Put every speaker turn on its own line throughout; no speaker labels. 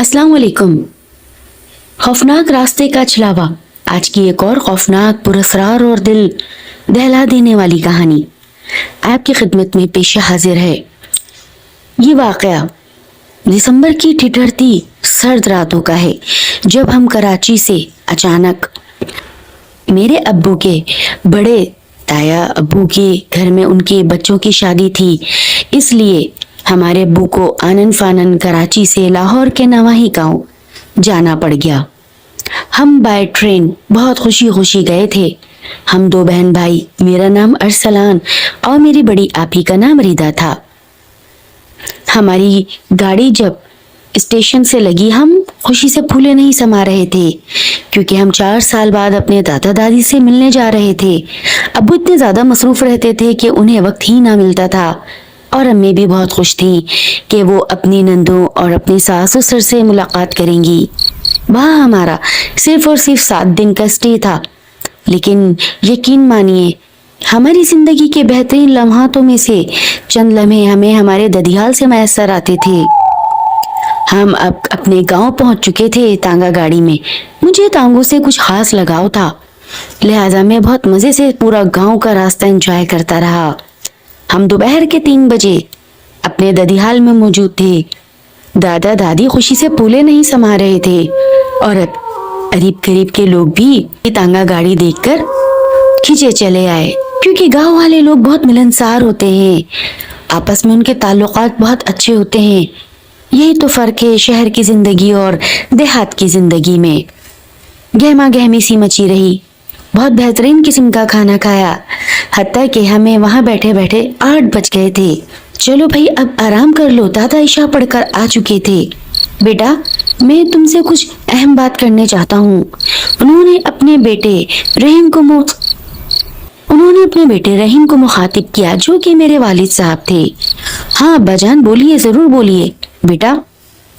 अस्सलाम वालेकुम। खौफनाक रास्ते का छलावा। आज की एक और खौफनाक, पुरअसरार और दिल दहला देने वाली कहानी आपकी खिदमत में पेश हाजिर है। ये वाकया दिसंबर की ठिठुरती सर्द रातों का है, जब हम कराची से अचानक मेरे अब्बू के बड़े ताया अब्बू के घर में उनके बच्चों की शादी थी, इसलिए हमारे अब्बू को आनन फानन कराची से लाहौर के नवाही गांव जाना पड़ गया। हम बाय ट्रेन बहुत खुशी खुशी गए थे। हम दो बहन भाई, मेरा नाम अरसलान और मेरी बड़ी आपी का नाम रिदा था। हमारी गाड़ी जब स्टेशन से लगी, हम खुशी से फूले नहीं समा रहे थे, क्योंकि हम 4 साल बाद अपने दादा दादी से मिलने जा रहे थे। अब्बू इतने ज्यादा मसरूफ रहते थे कि उन्हें वक्त ही ना मिलता था, और अम्मी भी बहुत खुश थी कि वो अपनी नंदों और अपनी सास ससुर से मुलाकात करेंगी। वहाँ हमारा सिर्फ और सिर्फ 7 दिन का स्टे था, लेकिन यकीन मानिए हमारी जिंदगी के बेहतरीन लम्हातों में से चंद लम्हे हमें हमारे ददियाल से मैसर आते थे। हम अब अपने गांव पहुंच चुके थे तांगा गाड़ी में। मुझे तांगों से कुछ खास लगाव था, लिहाजा मैं बहुत मजे से पूरा गांव का रास्ता एंजॉय करता रहा। हम दोपहर के 3 बजे अपने ददिहाल में मौजूद थे। दादा दादी खुशी से फूले नहीं समा रहे थे, और करीब करीब के लोग भी तांगा गाड़ी देखकर खींचे चले आए, क्योंकि गांव वाले लोग बहुत मिलनसार होते हैं, आपस में उनके ताल्लुकात बहुत अच्छे होते हैं। यही तो फर्क है शहर की जिंदगी और देहात की जिंदगी में। गहमा गहमी सी मची रही। बहुत बेहतरीन किस्म का खाना खाया, हत्ता कि हमें वहां बैठे बैठे 8 बज गए थे। चलो भाई अब आराम कर लो, दादा इशा पढ़कर आ चुके थे। बेटा, मैं तुमसे कुछ अहम बात करने चाहता हूँ। उन्होंने अपने बेटे रहीम को मुखातिब किया, जो कि मेरे वालिद साहब थे। हाँ अब्बा जान, बोलिए, जरूर बोलिए। बेटा,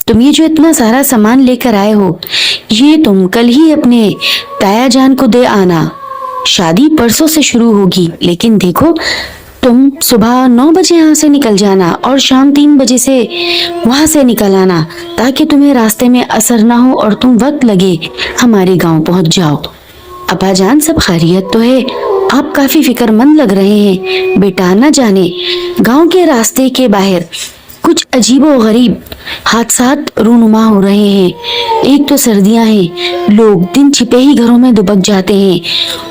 तुम ये जो इतना सारा सामान लेकर आए हो, ये तुम कल ही अपने ताया जान को दे आना। शादी परसों से शुरू होगी, लेकिन देखो तुम सुबह 9 बजे यहाँ से निकल जाना और शाम 3 बजे से वहाँ से निकल आना, ताकि तुम्हें रास्ते में असर ना हो और तुम वक्त लगे हमारे गांव पहुँच जाओ। अब्बा जान, सब खैरियत तो है? आप काफी फिक्रमंद लग रहे हैं। बेटा, न जाने गांव के रास्ते के बाहर कुछ अजीबो गरीब हादसात रूनुमा हो रहे हैं। एक तो सर्दियां हैं, लोग दिन छिपे ही घरों में दुबक जाते हैं,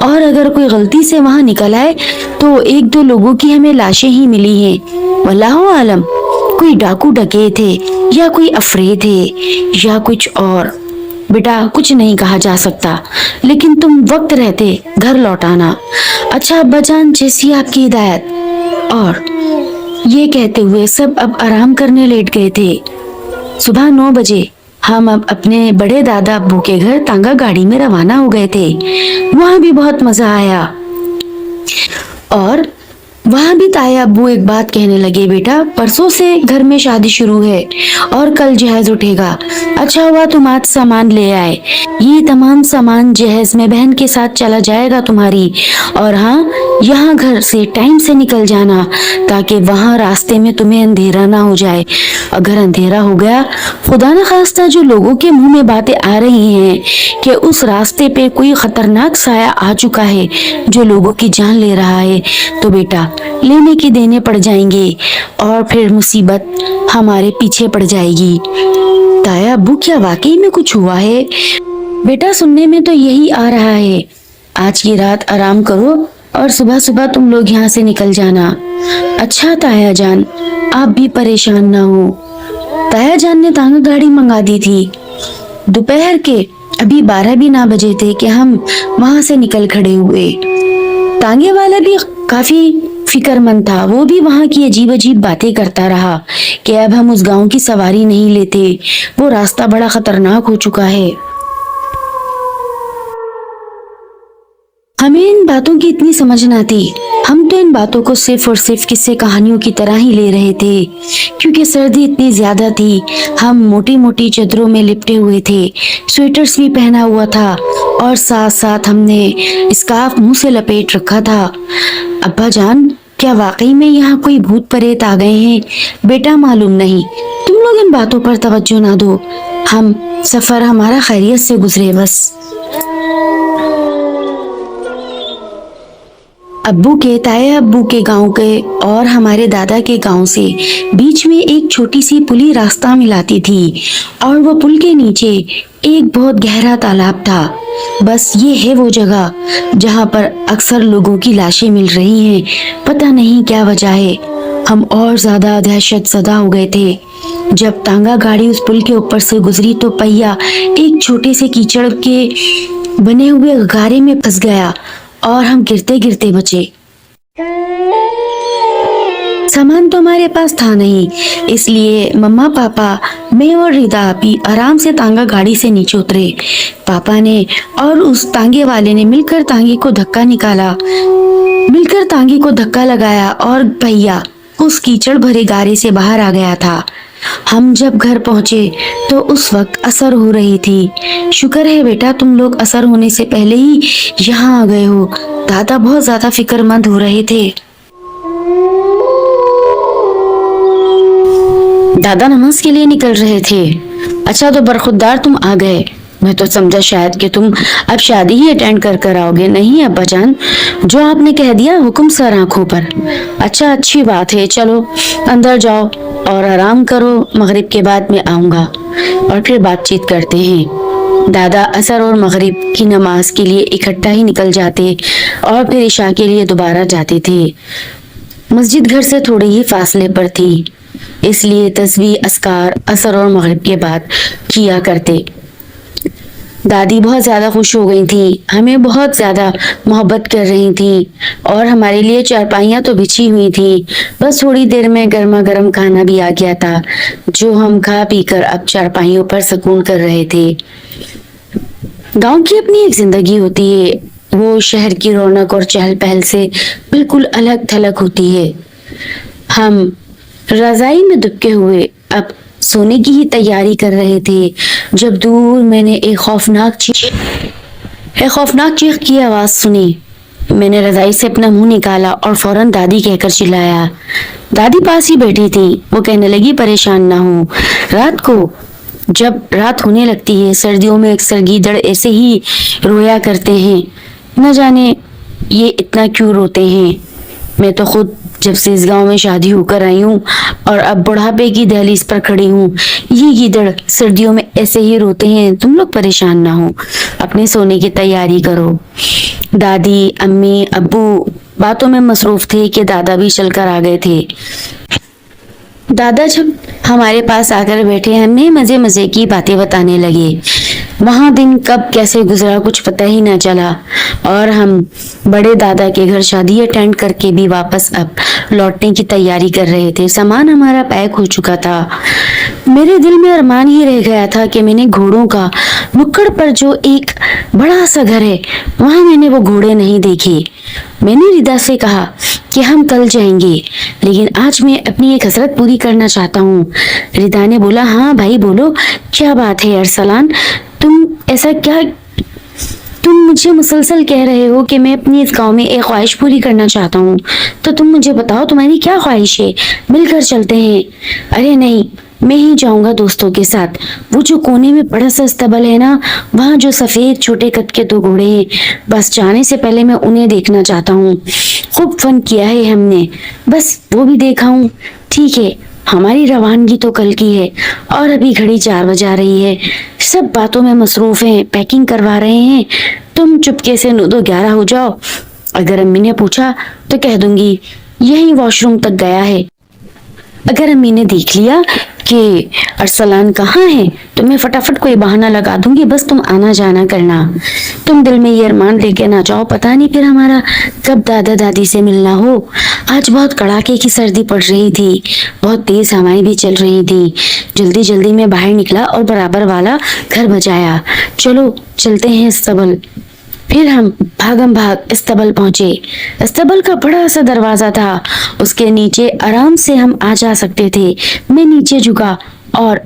और अगर कोई गलती से वहां निकल आए तो 1-2 लोगों की हमें लाशें ही मिली हैं। वल्लाहु आलम, कोई डाकू डकैत थे या कोई अफरेद है या कुछ और। बेटा, कुछ नहीं कहा जा सकता, लेकिन तुम वक्त रहते घर लौटाना। अच्छा अब्बा जान, जैसी आपकी हिदायत। और ये कहते हुए सब अब आराम करने लेट गए थे। सुबह 9 बजे हम अब अपने बड़े दादा अब्बू के घर तांगा गाड़ी में रवाना हो गए थे। वहां भी बहुत मजा आया, और वहां भी ताया अब्बू एक बात कहने लगे, बेटा परसों से घर में शादी शुरू है और कल जहेज उठेगा। अच्छा हुआ तुम आज सामान ले आए। ये तमाम सामान जहेज में बहन के साथ चला जाएगा तुम्हारी। और हाँ, यहाँ घर से टाइम से निकल जाना, ताकि वहाँ रास्ते में तुम्हें अंधेरा ना हो जाए। अगर अंधेरा हो गया, खुदा न खास्ता जो लोगों के मुंह में बातें आ रही हैं कि उस रास्ते पे कोई खतरनाक साया आ चुका है जो लोगों की जान ले रहा है, तो बेटा लेने के देने पड़ जाएंगे और फिर मुसीबत हमारे पीछे पड़ जाएगी। ताया अब्बू, क्या वाकई में कुछ हुआ है? बेटा, सुनने में तो यही आ रहा है। आज की रात आराम करो और सुबह सुबह तुम लोग यहाँ से निकल जाना। अच्छा ताया जान, आप भी परेशान ना हो। ताया जान ने तांगा गाड़ी मंगा दी थी। दोपहर के अभी 12 भी ना बजे थे कि हम वहां से निकल खड़े हुए। तांगे वाला भी काफी फिक्रमंद था। वो भी वहां की अजीब अजीब बातें करता रहा कि अब हम उस गांव की सवारी नहीं लेते, वो रास्ता बड़ा खतरनाक हो चुका है। हमें इन बातों की इतनी समझ ना थी। हम तो इन बातों को सिर्फ और सिर्फ किस्से कहानियों की तरह ही ले रहे थे, क्योंकि सर्दी इतनी ज्यादा थी। हम मोटी मोटी चादरों में लिपटे हुए थे, स्वेटर्स भी पहना हुआ था, और साथ साथ हमने स्कार्फ मुंह से लपेट रखा था। अब्बा जान, क्या वाकई में यहाँ कोई भूत प्रेत आ गए हैं? बेटा मालूम नहीं, तुम लोग इन बातों पर तवज्जो ना दो, हम सफर हमारा खैरियत से गुजरे बस। अब्बू के ताए अब्बू के गांव के और हमारे दादा के गांव से बीच में एक छोटी सी पुली रास्ता मिलाती थी और वो पुल के नीचे एक बहुत गहरा तालाब था। बस ये है वो जगह जहाँ पर अक्सर लोगों की लाशें मिल रही हैं। पता नहीं क्या वजह है। हम और ज्यादा दहशत ज़दा हो गए थे। जब तांगा गाड़ी उस पुल के ऊपर से गुजरी तो पहिया एक छोटे से कीचड़ के बने हुए गारे में फंस गया और हम गिरते गिरते बचे। सामान तो हमारे पास था नहीं, इसलिए मम्मा पापा, मैं और रिदा आपी आराम से तांगा गाड़ी से नीचे उतरे। पापा ने और उस तांगे वाले ने मिलकर तांगे को धक्का लगाया और पहिया उस कीचड़ भरे गारे से बाहर आ गया था। हम जब घर पहुंचे तो उस वक्त असर हो रही थी। शुक्र है बेटा, तुम लोग असर होने से पहले ही यहाँ आ गए हो। दादा बहुत ज्यादा फिक्रमंद हो रहे थे। दादा नमाज के लिए निकल रहे थे। अच्छा तो बरखुरदार तुम आ गए। मैं तो समझा शायद कि तुम अब शादी ही अटेंड कर आओगे। नहीं अब्बा जान, जो आपने कह दिया हुक्म सर आंखों पर। अच्छा अच्छी बात है, चलो अंदर जाओ और आराम करो। मगरिब के बाद मैं आऊंगा और फिर बातचीत करते हैं। दादा असर और मगरिब की नमाज के लिए इकट्ठा ही निकल जाते और फिर इशा के लिए दोबारा जाते थे। मस्जिद घर से थोड़े ही फासले पर थी, इसलिए तस्बीह अस्कार असर और मगरिब के बाद किया करते। दादी बहुत ज़्यादा खुश हो गई थी, हमें बहुत ज़्यादा मोहब्बत कर रही थी और हमारे लिए चारपाइयाँ तो बिछी हुई थी। बस थोड़ी देर में गर्मा गर्म खाना भी आ गया था, जो हम खा पी कर अब चारपाइयों पर सुकून कर रहे थे। गांव की अपनी एक जिंदगी होती है, वो शहर की रौनक और चहल पहल से बिल्कुल अलग थलग होती है। हम रजाई में दुबके हुए अब सोने की ही तैयारी कर रहे थे जब दूर मैंने एक खौफनाक चीख की आवाज सुनी। मैंने रजाई से अपना मुंह निकाला और फौरन दादी कहकर चिल्लाया। दादी पास ही बैठी थी। वो कहने लगी, परेशान ना हो। रात को जब रात होने लगती है, सर्दियों में अक्सर गीदड़ ऐसे ही रोया करते हैं। न जाने ये इतना क्यों रोते हैं। मैं तो खुद जब से इस गांव में शादी होकर आई हूँ और अब बुढ़ापे की दहलीज पर खड़ी हूँ, ये गीदड़ सर्दियों में ऐसे ही रोते हैं। तुम लोग परेशान ना हो, अपने सोने की तैयारी करो। दादी, अम्मी, अब्बू बातों में मसरूफ थे कि दादा भी चलकर आ गए थे। दादा जब हमारे पास आकर बैठे, हमें मजे मजे की बातें बताने लगे। वहाँ दिन कब कैसे गुजरा कुछ पता ही ना चला और हम बड़े दादा के घर शादी अटेंड करके भी वापस अब लौटने की तैयारी कर रहे थे। सामान हमारा पैक हो चुका था। मेरे दिल में अरमान ही रह गया था कि मैंने घोड़ों का नुक्कड़ पर जो एक बड़ा सा घर है, वहाँ मैंने वो घोड़े नहीं देखे। मैंने रिदा से कहा कि हम कल जाएंगे, लेकिन आज मैं अपनी एक हसरत पूरी करना चाहता हूँ। रिदा ने बोला, हाँ भाई बोलो, क्या बात है अरसलान, तुम ऐसा क्या, तुम मुझे मुसलसल कह रहे हो कि मैं अपनी इस गांव में एक ख्वाहिश पूरी करना चाहता हूँ, तो तुम मुझे बताओ तुम्हारी क्या ख्वाहिश है, मिलकर चलते हैं। अरे नहीं, मैं ही जाऊंगा दोस्तों के साथ। वो जो कोने में बड़ा सा अस्तबल है ना, वहाँ जो सफेद छोटे कद के 2 घोड़े हैं, बस जाने से पहले मैं उन्हें देखना चाहता हूँ। खूब फन किया है हमने, बस वो भी देखा हूँ। ठीक है, हमारी रवानगी तो कल की है और अभी घड़ी 4 बजा रही है। सब बातों में मसरूफ हैं, पैकिंग करवा रहे हैं। तुम चुपके से 9-11 हो जाओ। अगर अम्मी ने पूछा तो कह दूंगी यही वॉशरूम तक गया है। अगर अम्मी ने देख लिया कि अरसलान कहाँ है तो मैं फटाफट कोई बहाना लगा दूंगी, बस तुम आना जाना करना। तुम दिल में ये अरमान लेके ना जाओ, पता नहीं फिर हमारा कब दादा दादी से मिलना हो। आज बहुत कड़ाके की सर्दी पड़ रही थी, बहुत तेज हवाएं भी चल रही थी। जल्दी जल्दी में बाहर निकला और बराबर वाला घर बजाया। चलो चलते हैं अस्तबल। फिर हम भागम भाग अस्तबल पहुंचे। अस्तबल का बड़ा सा दरवाजा था, उसके नीचे आराम से हम आ जा सकते थे। मैं नीचे झुका और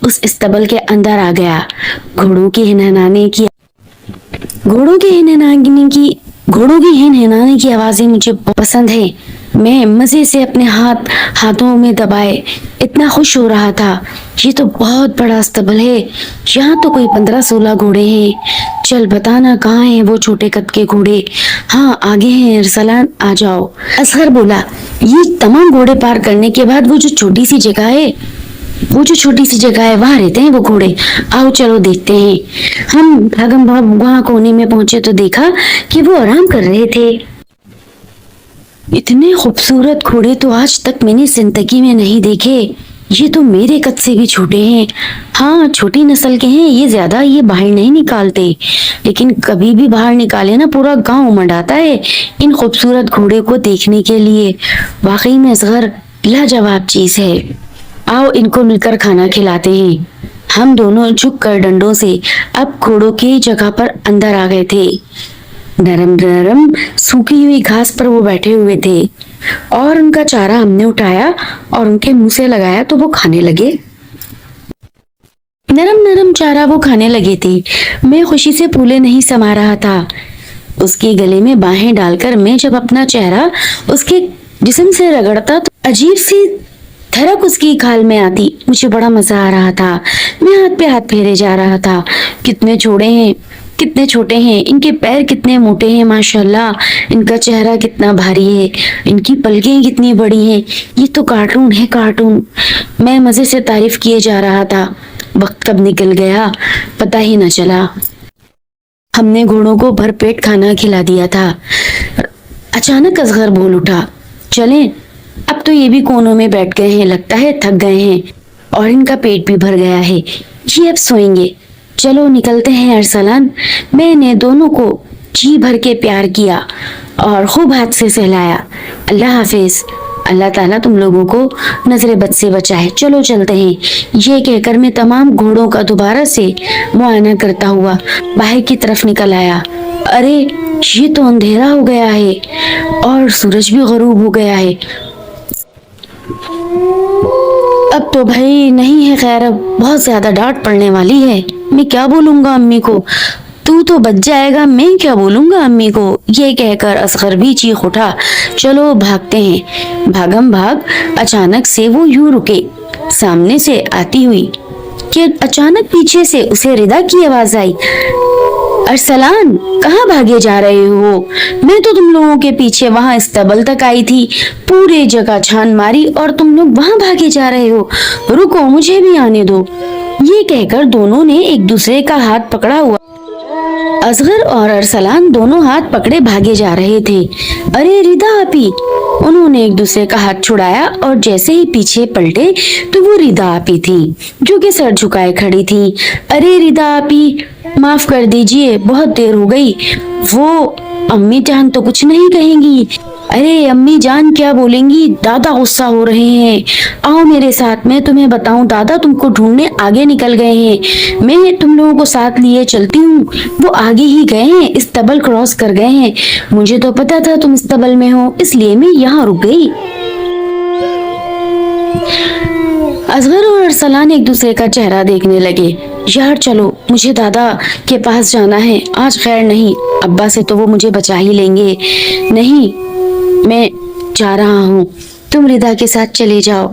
उस अस्तबल के अंदर आ गया। घोड़ों की हिनहिनाने की आवाजें मुझे बहुत पसंद है। मैं मजे से अपने हाथों में दबाए इतना खुश हो रहा था। ये तो बहुत बड़ा अस्तबल है, यहाँ तो कोई 15-16 घोड़े हैं। चल बताना कहाँ हैं वो छोटे कद के घोड़े। हाँ आगे हैं अरसलान, आ जाओ। असगर बोला, ये तमाम घोड़े पार करने के बाद वो जो छोटी सी जगह है वहां रहते हैं वो घोड़े। आओ चलो देखते हैं। हम भागम भाग वहां कोने में पहुंचे तो देखा कि वो आराम कर रहे थे। इतने खूबसूरत घोड़े तो आज तक मैंने जिंदगी में नहीं देखे। ये तो मेरे कद से भी छोटे हैं। हाँ छोटी नस्ल के हैं ये, ज्यादा ये बाहर नहीं निकालते, लेकिन कभी भी बाहर निकाले ना पूरा गांव उमड़ आता है इन खूबसूरत घोड़े को देखने के लिए। वाकई में असगर लाजवाब चीज है। आओ इनको मिलकर खाना खिलाते हैं। हम दोनों झुक कर डंडों से अब घोड़ों की जगह पर अंदर आ गए थे। नरम नरम सूखी हुई घास पर वो बैठे हुए थे और उनका चारा हमने उठाया और उनके मुंह से लगाया तो वो खाने लगे। नरम नरम चारा वो खाने लगे थे। मैं खुशी से फूले नहीं समा रहा था। उसके गले में बाहें डालकर मैं जब अपना चेहरा उसके जिस्म से रगड़ता तो अजीब सी धड़क उसकी खाल में आती। मुझे बड़ा मजा आ रहा था। मैं हाथ पे हाथ फेरे जा रहा था। कितने छोटे हैं, इनके पैर कितने मोटे हैं माशाल्लाह, इनका चेहरा कितना भारी है, इनकी पलकें कितनी बड़ी हैं। ये तो कार्टून है कार्टून। मैं मजे से तारीफ किए जा रहा था। वक्त कब निकल गया पता ही न चला। हमने घोड़ों को भरपेट खाना खिला दिया था। अचानक असगर बोल उठा, चलें, अब तो ये भी कोनों में बैठ गए हैं, लगता है थक गए हैं और इनका पेट भी भर गया है, ये अब सोएंगे। चलो निकलते हैं अरसलान। मैंने दोनों को जी भर के प्यार किया और खूब हाथ से सहलाया। अल्लाह हाफिज, अल्लाह ताला तुम लोगों को नजर बद से बचाए। चलो चलते हैं। ये कहकर मैं तमाम घोड़ों का दोबारा से मुआयना करता हुआ बाहर की तरफ निकल आया। अरे ये तो अंधेरा हो गया है और सूरज भी गरूब हो गया है। अब तो भाई नहीं है खैर, अब बहुत ज्यादा डांट पड़ने वाली है। मैं क्या बोलूंगा अम्मी को, तू तो बच जाएगा, मैं क्या बोलूंगा अम्मी को। ये कहकर असगर भी चीख उठा। चलो भागते हैं। भागम भाग अचानक से वो यूं रुके। सामने से आती हुई कि अचानक पीछे से उसे रिदा की आवाज आई, अरसलान कहाँ भागे जा रहे हो? मैं तो तुम लोगों के पीछे वहां इस्तबल तक आई थी, पूरे जगह छान मारी और तुम लोग वहां भागे जा रहे हो। रुको मुझे भी आने दो। ये कहकर दोनों ने एक दूसरे का हाथ पकड़ा हुआ। असगर और अरसलान दोनों हाथ पकड़े भागे जा रहे थे। अरे रिदा आपी, उन्होंने एक दूसरे का हाथ छुड़ाया और जैसे ही पीछे पलटे तो वो रिदा आपी थी जो कि सर झुकाए खड़ी थी। अरे रिदा आपी माफ कर दीजिए, बहुत देर हो गई। वो अम्मी जान तो कुछ नहीं कहेंगी। अरे अम्मी जान क्या बोलेंगी, दादा गुस्सा हो रहे हैं। आओ मेरे साथ, मैं तुम्हें बताऊं, दादा तुमको ढूंढने आगे निकल गए हैं। मैं तुम लोगों को साथ लिए चलती हूँ। वो आगे ही गए हैं, इस्तबल क्रॉस कर गए हैं। मुझे तो पता था तुम इस्तबल में हो, इसलिए मैं यहाँ रुक गई। असगर और अरसलान एक दूसरे का चेहरा देखने लगे। यार चलो, मुझे दादा के पास जाना है आज। खैर नहीं, अब्बा से तो वो मुझे बचा ही लेंगे। नहीं, मैं जा रहा हूँ, तुम रिदा के साथ चले जाओ।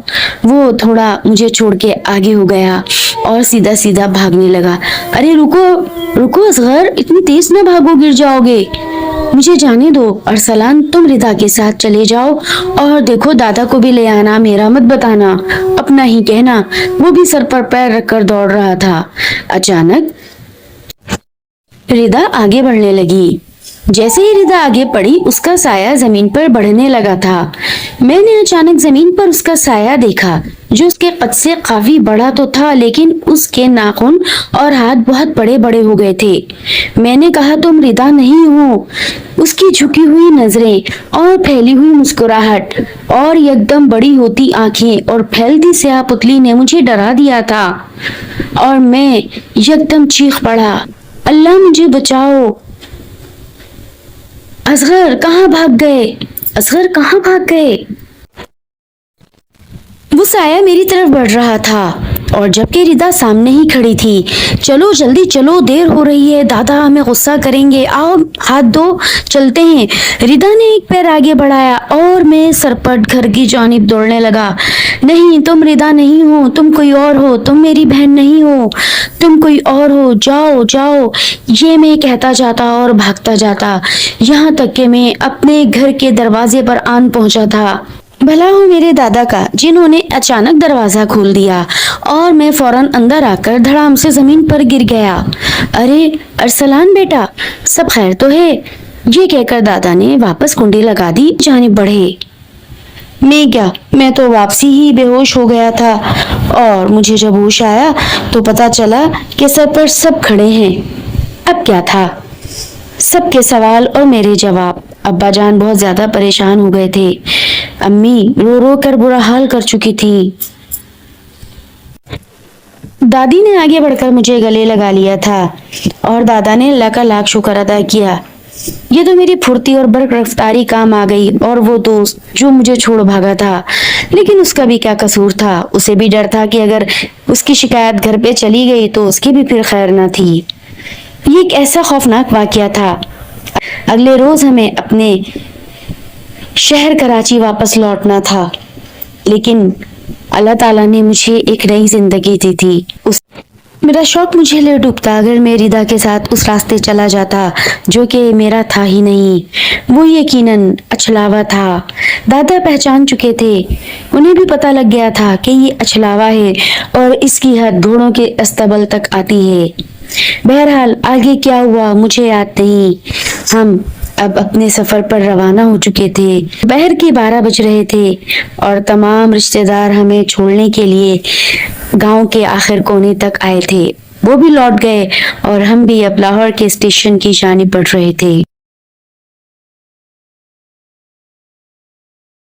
वो थोड़ा मुझे छोड़ के आगे हो गया और सीधा सीधा भागने लगा। अरे रुको रुको असगर, इतनी तेज ना भागो, गिर जाओगे। मुझे जाने दो अरसलान, तुम रिदा के साथ चले जाओ और देखो दादा को भी ले आना, मेरा मत बताना, अपना ही कहना। वो भी सर पर पैर रखकर दौड़ रहा था। अचानक रिदा आगे बढ़ने लगी। जैसे ही रिदा आगे बढ़ी उसका साया जमीन पर बढ़ने लगा था। मैंने अचानक जमीन पर उसका साया देखा जो उसके कद से काफी बड़ा तो था, लेकिन उसके नाखून और हाथ बहुत बड़े बड़े हो गए थे। मैंने कहा तुम रिदा नहीं हो। उसकी झुकी हुई नजरें और फैली हुई मुस्कुराहट और एकदम बड़ी होती आंखें और फैलती स्याह पुतली ने मुझे डरा दिया था और मैं एकदम चीख पड़ा, अल्लाह मुझे बचाओ। असगर कहाँ भाग गए? असगर कहाँ भाग गए? वो साया मेरी तरफ बढ़ रहा था اور جبکہ ردا سامنے ہی کھڑی تھی۔ چلو جلدی چلو، دیر ہو رہی ہے، دادا ہمیں غصہ کریں گے، آؤ ہاتھ دو، چلتے ہیں۔ ردا نے ایک پیر آگے بڑھایا اور میں سرپٹ گھر کی جانب دوڑنے لگا۔ نہیں، تم ردا نہیں ہو، تم کوئی اور ہو، تم میری بہن نہیں ہو، تم کوئی اور ہو، جاؤ جاؤ، یہ میں کہتا جاتا اور بھاگتا جاتا، یہاں تک کہ میں اپنے گھر کے دروازے پر آن پہنچا تھا۔ بھلا ہو میرے دادا کا، جنہوں نے اچانک دروازہ کھول دیا اور میں فوراً اندر آ کر دھڑام سے زمین پر گر گیا۔ ارے ارسلان بیٹا، سب خیر تو ہے؟ یہ کہہ کر دادا نے واپس کنڈی لگا دی، جانب بڑھے۔ میں کیا، میں تو واپسی ہی بے ہوش ہو گیا تھا، اور مجھے جب ہوش آیا تو پتا چلا کہ سر پر سب کھڑے ہیں۔ اب کیا تھا؟ سب کے سوال اور میرے جواب۔ ابا جان بہت زیادہ پریشان ہو گئے تھے، امی رو رو کر برا حال کر چکی تھی، دادی نے آگے بڑھ کر مجھے گلے لگا لیا تھا، اور دادا نے اللہ کا لاکھ شکر ادا کیا۔ یہ تو میری پھرتی اور برق رفتاری کام آ گئی، اور وہ دوست جو مجھے چھوڑ بھاگا تھا، لیکن اس کا بھی کیا قصور تھا؟ اسے بھی ڈر تھا کہ اگر اس کی شکایت گھر پہ چلی گئی تو اس کی بھی پھر خیر نہ تھی۔ یہ ایک ایسا خوفناک واقعہ تھا۔ اگلے روز ہمیں اپنے شہر کراچی واپس لوٹنا تھا، لیکن اللہ تعالیٰ نے مجھے ایک نئی زندگی دی تھی۔ میرا شوق مجھے لے ڈوبتا اگر میں ردا کے ساتھ اس راستے چلا جاتا جو کہ میرا تھا ہی نہیں۔ وہ یقیناً اچھلاوا تھا۔ دادا پہچان چکے تھے، انہیں بھی پتہ لگ گیا تھا کہ یہ اچھلاوا ہے اور اس کی حد گھوڑوں کے استبل تک آتی ہے۔ بہرحال آگے کیا ہوا مجھے یاد نہیں۔ ہم اب اپنے سفر پر روانہ ہو چکے تھے۔ دوپہر کے 12 بج رہے تھے اور تمام رشتہ دار ہمیں چھوڑنے کے لیے گاؤں کے آخر کونے تک آئے تھے۔ وہ بھی لوٹ گئے اور ہم بھی اب لاہور کے اسٹیشن کی جانب بڑھ رہے تھے۔